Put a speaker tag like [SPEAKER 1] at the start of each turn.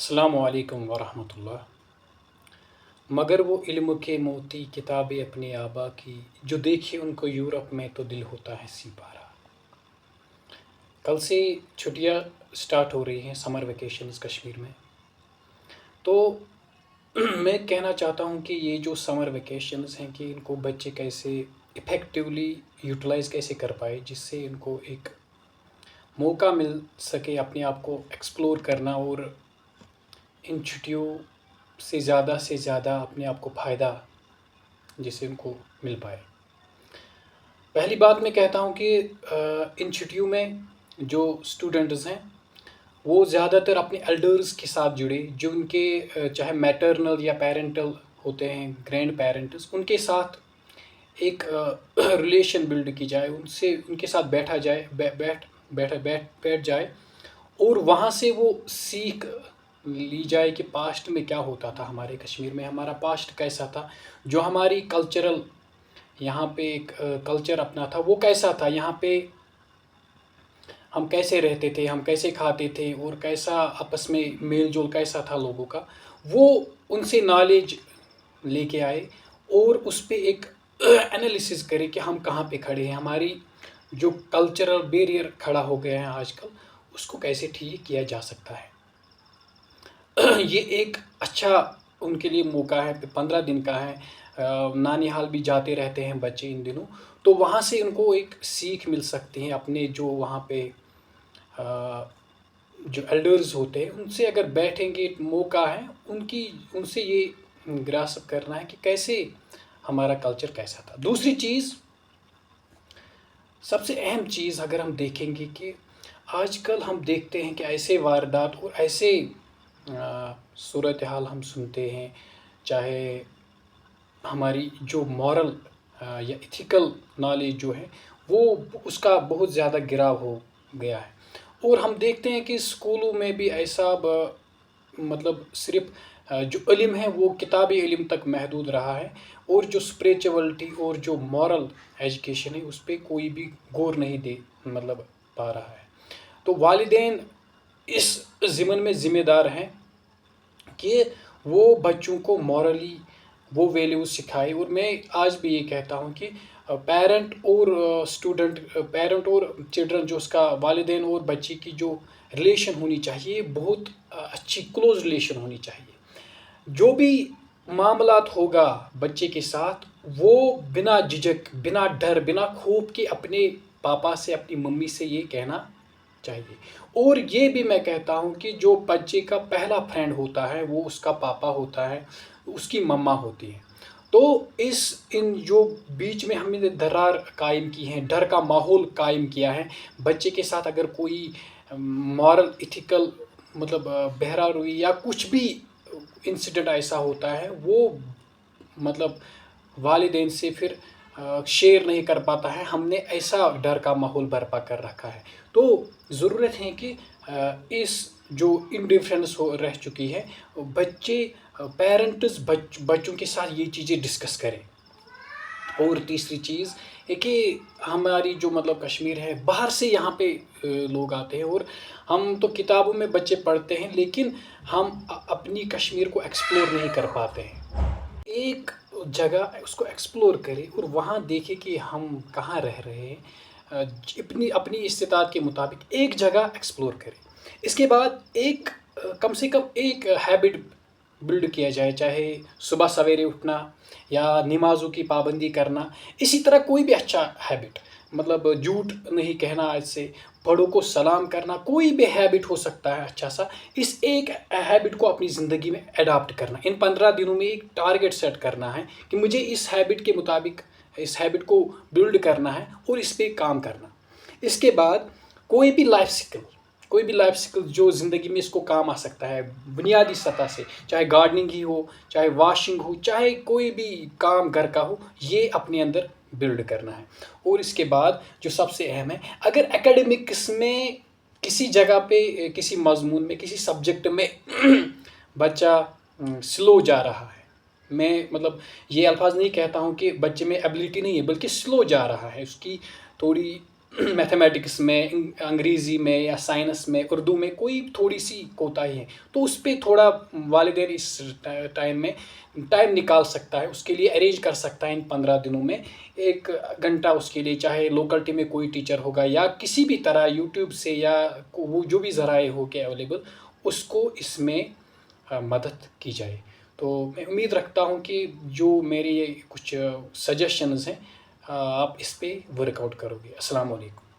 [SPEAKER 1] السلام علیکم ورحمۃ اللہ۔ مگر وہ علم کے موتی کتابیں اپنے آبا کی، جو دیکھے ان کو یورپ میں تو دل ہوتا ہے سی پارا۔ کل سے چھٹیاں سٹارٹ ہو رہی ہیں، سمر ویکیشنز کشمیر میں۔ تو میں کہنا چاہتا ہوں کہ یہ جو سمر ویکیشنز ہیں کہ ان کو بچے کیسے افیکٹولی یوٹیلائز کیسے کر پائے، جس سے ان کو ایک موقع مل سکے اپنے آپ کو ایکسپلور کرنا اور ان چھٹیوں سے زیادہ اپنے آپ کو فائدہ جسے ان کو مل پائے۔ پہلی بات میں کہتا ہوں کہ ان چھٹیوں میں جو اسٹوڈنٹس ہیں وہ زیادہ تر اپنے ایلڈرز کے ساتھ جڑے، جو ان کے چاہے میٹرنل یا پیرنٹل ہوتے ہیں، گرینڈ پیرنٹس، ان کے ساتھ ایک ریلیشن بلڈ کی جائے، ان کے ساتھ بیٹھا جائے، بیٹھ جائے، اور وہاں سے وہ سیکھ لی جائے کہ پاسٹ میں کیا ہوتا تھا، ہمارے کشمیر میں ہمارا پاسٹ کیسا تھا، جو ہماری کلچرل یہاں پہ ایک کلچر اپنا تھا وہ کیسا تھا، یہاں پہ ہم کیسے رہتے تھے، ہم کیسے کھاتے تھے، اور کیسا آپس میں میل جول کیسا تھا لوگوں کا، وہ ان سے نالج لے کے آئے اور اس پہ ایک انالیسز کرے کہ ہم کہاں پہ کھڑے ہیں، ہماری جو کلچرل بیریئر کھڑا ہو گیا ہے آج کل، اس کو کیسے ٹھیک کیا جا سکتا ہے۔ یہ ایک اچھا ان کے لیے موقع ہے، 15 دن کا ہے، نانی حال بھی جاتے رہتے ہیں بچے ان دنوں، تو وہاں سے ان کو ایک سیکھ مل سکتی ہے، اپنے جو وہاں پہ جو ایلڈرز ہوتے ہیں ان سے اگر بیٹھیں گے، موقع ہے ان سے یہ گراسپ کرنا ہے کہ کیسے ہمارا کلچر کیسا تھا۔ دوسری چیز، سب سے اہم چیز اگر ہم دیکھیں گے کہ آج کل ہم دیکھتے ہیں کہ ایسے واردات اور ایسے صورتحال ہم سنتے ہیں، چاہے ہماری جو مورل یا ایتھیکل نالج جو ہے وہ اس کا بہت زیادہ گراؤ ہو گیا ہے، اور ہم دیکھتے ہیں کہ اسکولوں میں بھی ایسا مطلب صرف جو علم ہے وہ کتابی علم تک محدود رہا ہے، اور جو اسپریچولیٹی اور جو مورل ایجوکیشن ہے اس پہ کوئی بھی غور نہیں دے پا رہا ہے۔ تو والدین اس ضمن میں ذمہ دار ہیں کہ وہ بچوں کو مورلی وہ ویلیوز سکھائے، اور میں آج بھی یہ کہتا ہوں کہ پیرنٹ اور چلڈرن، جو اس کا والدین اور بچے کی جو ریلیشن ہونی چاہیے، بہت اچھی کلوز ریلیشن ہونی چاہیے۔ جو بھی معاملات ہوگا بچے کے ساتھ، وہ بنا جھجک، بنا ڈر، بنا خوف کے اپنے پاپا سے، اپنی ممی سے یہ کہنا چاہیے۔ اور یہ بھی میں کہتا ہوں کہ جو بچے کا پہلا فرینڈ ہوتا ہے وہ اس کا پاپا ہوتا ہے، اس کی مما ہوتی ہے۔ تو ان جو بیچ میں ہم نے درار قائم کی ہے، ڈر کا ماحول قائم کیا ہے، بچے کے ساتھ اگر کوئی مورل ایتھیکل بہرا روی یا کچھ بھی انسیڈنٹ ایسا ہوتا ہے، وہ والدین سے پھر شیئر نہیں کر پاتا ہے، ہم نے ایسا ڈر کا ماحول برپا کر رکھا ہے۔ تو ضرورت ہے کہ اس جو انڈیفرنس رہ چکی ہے، بچے پیرنٹس بچوں کے ساتھ یہ چیزیں ڈسکس کریں۔ اور تیسری چیز ہے کہ ہماری جو کشمیر ہے، باہر سے یہاں پہ لوگ آتے ہیں، اور ہم تو کتابوں میں بچے پڑھتے ہیں لیکن ہم اپنی کشمیر کو ایکسپلور نہیں کر پاتے ہیں۔ ایک جگہ اس کو ایکسپلور کرے اور وہاں دیکھے کہ ہم کہاں رہ رہے ہیں، اپنی استطاعت کے مطابق ایک جگہ ایکسپلور کرے۔ اس کے بعد کم سے کم ایک ہیبٹ بلڈ کیا جائے، چاہے صبح سویرے اٹھنا یا نمازوں کی پابندی کرنا، اسی طرح کوئی بھی اچھا ہیبٹ، جھوٹ نہیں کہنا، آج سے بڑوں کو سلام کرنا، کوئی بھی ہیبٹ ہو سکتا ہے اچھا سا، اس ایک ہیبٹ کو اپنی زندگی میں اڈاپٹ کرنا۔ ان 15 دنوں میں ایک ٹارگٹ سیٹ کرنا ہے کہ مجھے اس ہیبٹ کے مطابق اس ہیبٹ کو بلڈ کرنا ہے اور اس پہ کام کرنا۔ اس کے بعد کوئی بھی لائف سکل جو زندگی میں اس کو کام آ سکتا ہے، بنیادی سطح سے، چاہے گارڈننگ ہی ہو، چاہے واشنگ ہو، چاہے کوئی بھی کام گھر کا ہو، یہ اپنے اندر بلڈ کرنا ہے۔ اور اس کے بعد جو سب سے اہم ہے، اگر اکیڈمکس میں کسی جگہ پہ، کسی مضمون میں، کسی سبجیکٹ میں بچہ سلو جا رہا ہے، میں یہ الفاظ نہیں کہتا ہوں کہ بچے میں ایبلٹی نہیں ہے، بلکہ سلو جا رہا ہے، اس کی تھوڑی میتھمیٹکس میں، انگریزی میں یا سائنس میں، اردو میں کوئی تھوڑی سی کوتاہی ہے تو اس پہ تھوڑا والدین اس ٹائم میں ٹائم نکال سکتا ہے، اس کے لیے ارینج کر سکتا ہے ان 15 دنوں میں 1 گھنٹہ اس کے لیے، چاہے لوکلٹی میں کوئی ٹیچر ہوگا یا کسی بھی طرح یوٹیوب سے یا وہ جو بھی ذرائع ہو کے اویلیبل، اس کو اس میں مدد کی جائے۔ تو میں امید رکھتا ہوں کہ جو میری کچھ سجیشنز ہیں آپ اس پہ ورک آؤٹ کرو گے۔ السلام علیکم۔